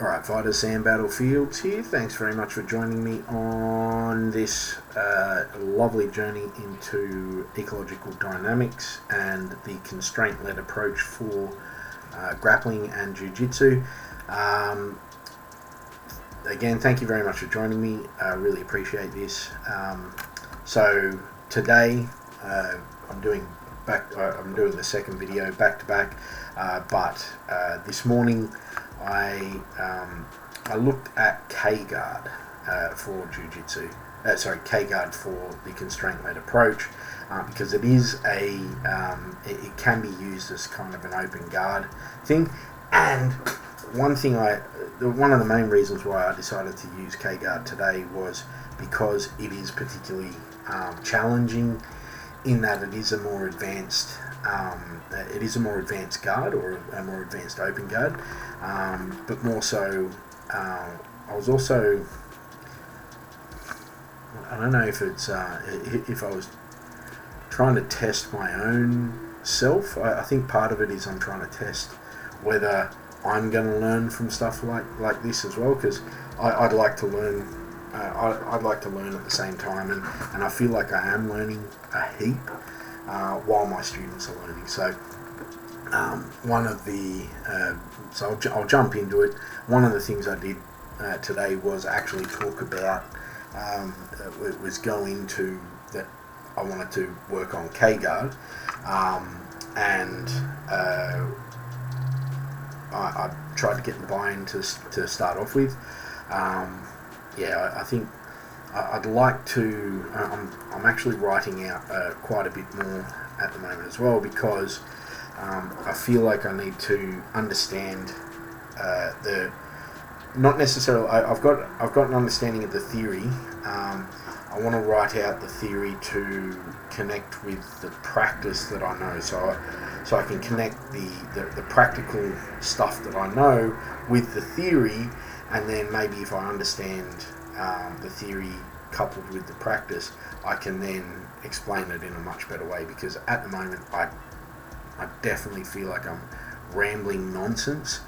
Alright, Fighters, Sam Battlefields here. Thanks very much for joining me on this lovely journey into ecological dynamics and the constraint-led approach for grappling and jiu-jitsu. Again, thank you very much for joining me. I really appreciate this. So today I'm doing the second video back to back, but this morning I looked at K-guard for jiu-jitsu. K-guard for the constraint-led approach, because it is it can be used as kind of an open guard thing. And one of the main reasons why I decided to use K-guard today was because it is particularly challenging in that it is a more advanced guard, or a more advanced open guard, but more so I was also, I don't know if it's if I was trying to test my own self. I think part of it is I'm trying to test whether I'm going to learn from stuff like this as well, because I'd like to learn. I'd like to learn at the same time, and I feel like I am learning a heap while my students are learning. So I'll jump into it. One of the things I did today was actually talk about, was go into that I wanted to work on K-guard, and I tried to get the buy-in to start off with. I think I'd like to. I'm actually writing out quite a bit more at the moment as well, because I feel like I need to understand not necessarily. I've got an understanding of the theory. I want to write out the theory to connect with the practice that I know, so I can connect the practical stuff that I know with the theory. And then maybe if I understand the theory coupled with the practice, I can then explain it in a much better way, because at the moment I definitely feel like I'm rambling nonsense.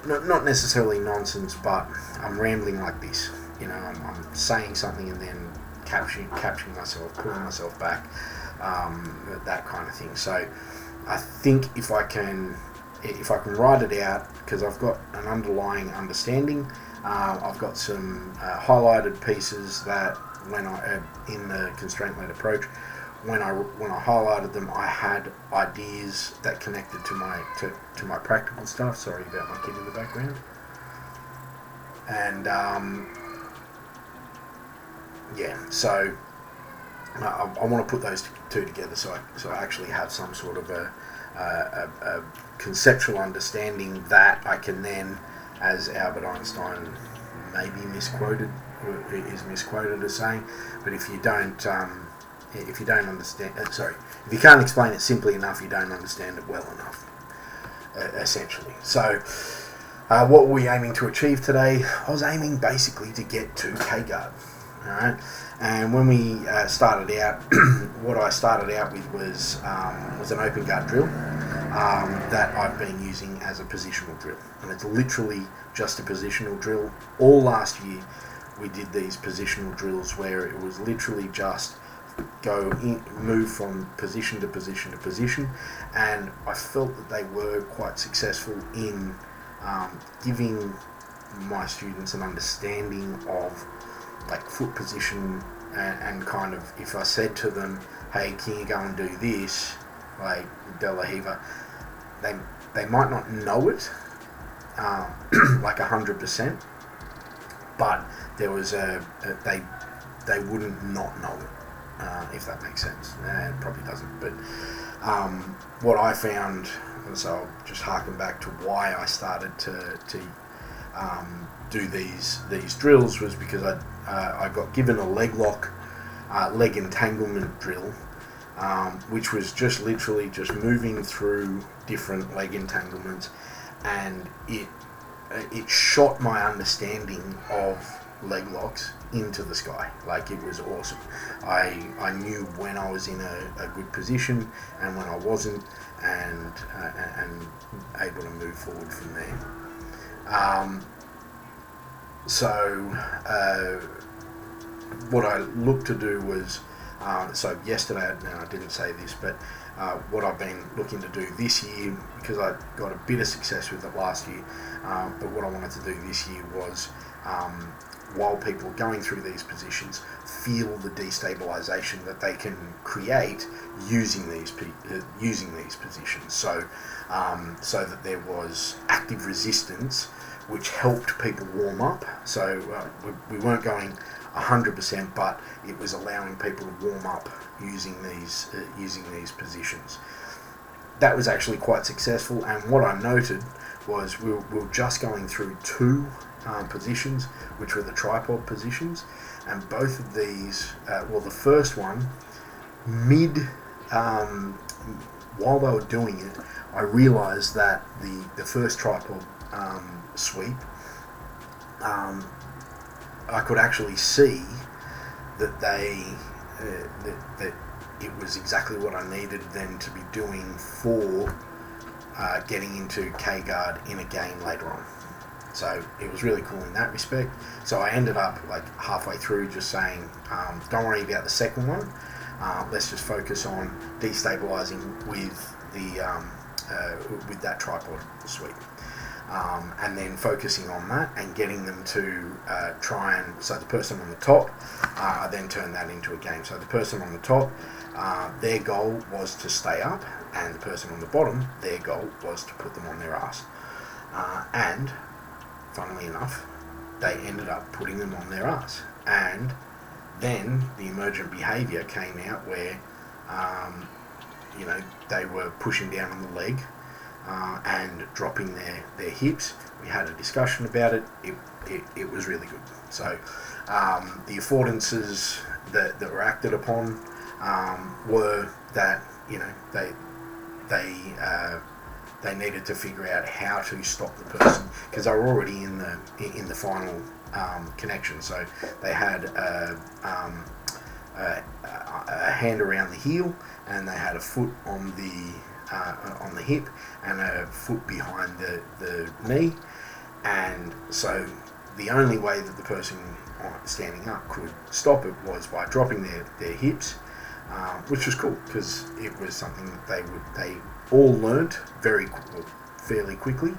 Not necessarily nonsense, but I'm rambling like this. You know, I'm saying something and then capturing myself, pulling myself back, that kind of thing. So I think if I can write it out, because I've got an underlying understanding, I've got some highlighted pieces that when I in the constraint-led approach, when I highlighted them, I had ideas that connected to my practical stuff. Sorry about my kid in the background. And so I want to put those two together, so I actually have some sort of a conceptual understanding that I can then, as Albert Einstein maybe is misquoted as saying, but if you don't understand, if you can't explain it simply enough, you don't understand it well enough, essentially. So what were we aiming to achieve today? I was aiming basically to get to K-guard. Alright, and when we started out, what I started out with was an open guard drill that I've been using as a positional drill, and it's literally just a positional drill. All last year we did these positional drills where it was literally just move from position to position to position, and I felt that they were quite successful in giving my students an understanding of like foot position, and kind of, if I said to them, hey, can you go and do this, like De La Hiva, they might not know it like 100%, but there was they wouldn't not know it, if that makes sense. It probably doesn't, but what I found, and so I'll just harken back to why I started to do these drills, was because I got given a leg lock, leg entanglement drill, which was just literally just moving through different leg entanglements, and it shot my understanding of leg locks into the sky. Like, it was awesome. I knew when I was in a good position and when I wasn't, and able to move forward from there. So what I looked to do was, so yesterday, now I didn't say this, but what I've been looking to do this year, because I got a bit of success with it last year, but what I wanted to do this year was, while people are going through these positions, feel the destabilisation that they can create using these positions. So that there was active resistance, which helped people warm up. So we weren't going 100%, but it was allowing people to warm up using these positions. That was actually quite successful, and what I noted was we were just going through two positions, which were the tripod positions, and both of these, the first one, while they were doing it, I realised that the first tripod sweep, I could actually see that that it was exactly what I needed them to be doing for getting into K-guard in a game later on. So it was really cool in that respect. So I ended up like halfway through just saying, don't worry about the second one. Let's just focus on destabilising with with that tripod sweep. And then focusing on that and getting them to try and, so the person on the top, I then turned that into a game. So the person on the top, their goal was to stay up, and the person on the bottom, their goal was to put them on their ass. And funnily enough, they ended up putting them on their ass. And then the emergent behaviour came out where, they were pushing down on the leg and dropping their hips. We had a discussion about it. It was really good. So the affordances that were acted upon were that they needed to figure out how to stop the person, because they were already in the final connection. So they had a hand around the heel, and they had a foot on the hip and a foot behind the knee. And so the only way that the person standing up could stop it was by dropping their hips, which was cool because it was something they all learnt fairly quickly.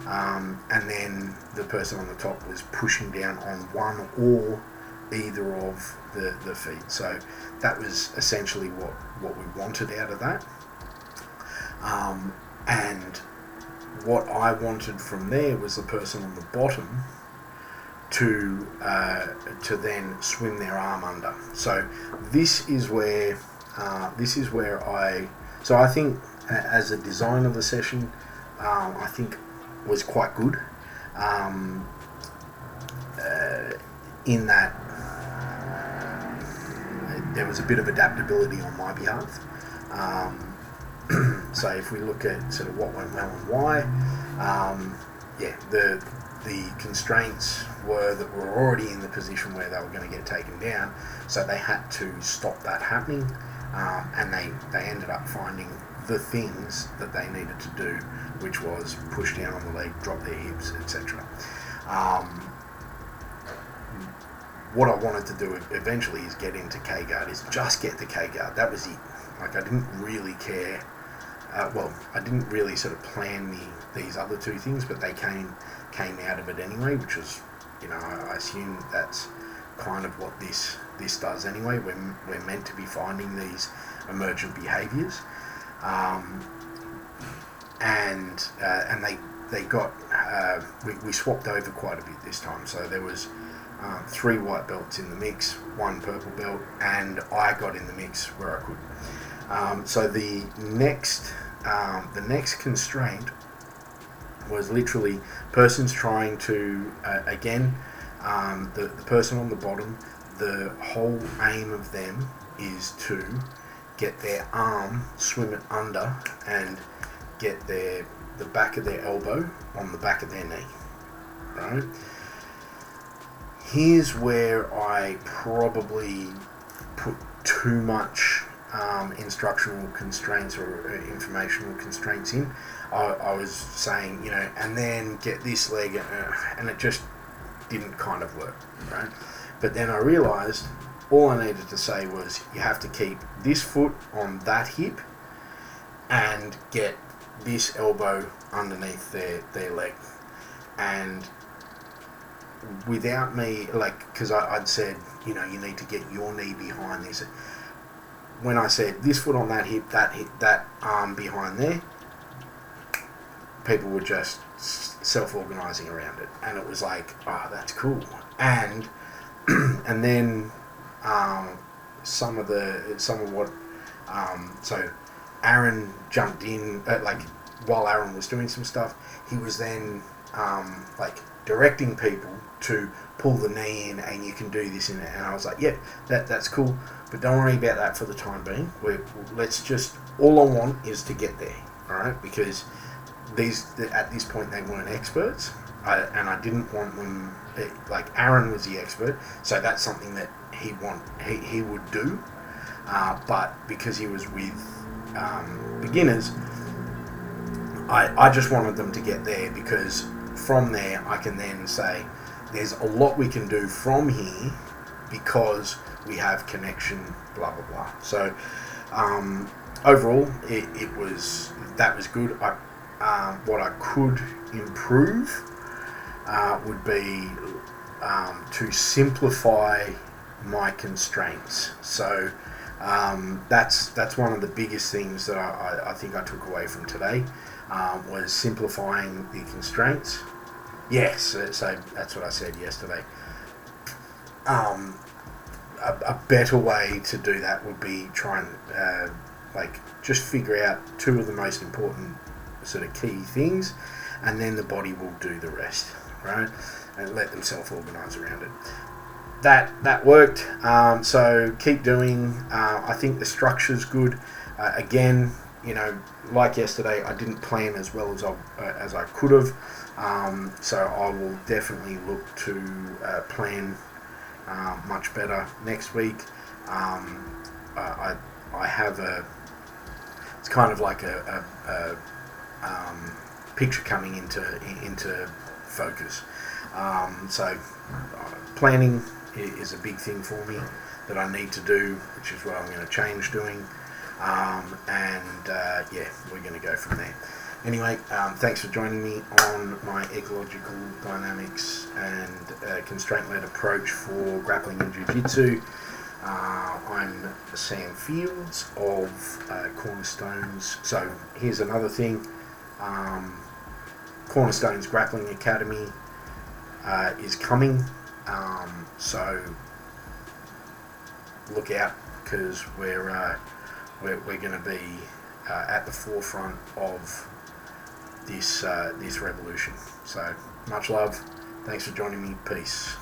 And then the person on the top was pushing down on one or either of the feet. So that was essentially what we wanted out of that. And what I wanted from there was the person on the bottom to then swim their arm under. So this is where I think as a design of the session, I think was quite good, in that there was a bit of adaptability on my behalf. So if we look at sort of what went well and why, the constraints were that we're already in the position where they were going to get taken down, so they had to stop that happening, and they ended up finding the things that they needed to do, which was push down on the leg, drop their hips, etc. What I wanted to do eventually is get into K-guard, is just get the K-guard. That was it. Like, I didn't really care. I didn't really sort of plan these other two things, but they came out of it anyway, which was, I assume that's kind of what this does anyway. We're meant to be finding these emergent behaviours, and they got we swapped over quite a bit this time. So there was 3 white belts in the mix, 1 purple belt, and I got in the mix where I could. So the next constraint was literally persons trying to, the person on the bottom, the whole aim of them is to get their arm, swim it under, and get the back of their elbow on the back of their knee, right? Here's where I probably put too much instructional constraints or informational constraints in. I was saying, and then get this leg, and it just didn't kind of work, right? But then I realised all I needed to say was you have to keep this foot on that hip and get this elbow underneath their leg. And without me, like, because I'd said, you know, you need to get your knee behind this. When I said this foot on that hip, that arm behind there, people were just self-organising around it, and it was like, oh, that's cool. And and then some of what so Aaron jumped in, like while Aaron was doing some stuff, he was then like directing people to pull the knee in, and you can do this in it. And I was like, yeah, that's cool, but don't worry about that for the time being. Let's just, all I want is to get there, all right? Because at this point they weren't experts, and I didn't want them, like Aaron was the expert, so that's something that he would do, but because he was with beginners, I just wanted them to get there, because from there I can then say there's a lot we can do from here because we have connection, blah blah blah. So overall that was good. What I could improve would be to simplify my constraints. So that's one of the biggest things that I think I took away from today, was simplifying the constraints. Yes, so that's what I said yesterday. A better way to do that would be try and like just figure out two of the most important sort of key things, and then the body will do the rest, right? And let them self-organise around it. That worked. So keep doing. I think the structure's good. Again, you know, like yesterday, I didn't plan as well as I could have. So I will definitely look to plan much better next week. I have it's kind of like a picture coming into focus. So planning is a big thing for me that I need to do, which is what I'm going to change doing. Yeah, we're going to go from there. Anyway, thanks for joining me on my ecological dynamics and constraint-led approach for grappling and jiu-jitsu. I'm Sam Fields of Cornerstones. So here's another thing. Cornerstones Grappling Academy is coming. So look out, because we're going to be at the forefront of this revolution. So much love. Thanks for joining me. Peace.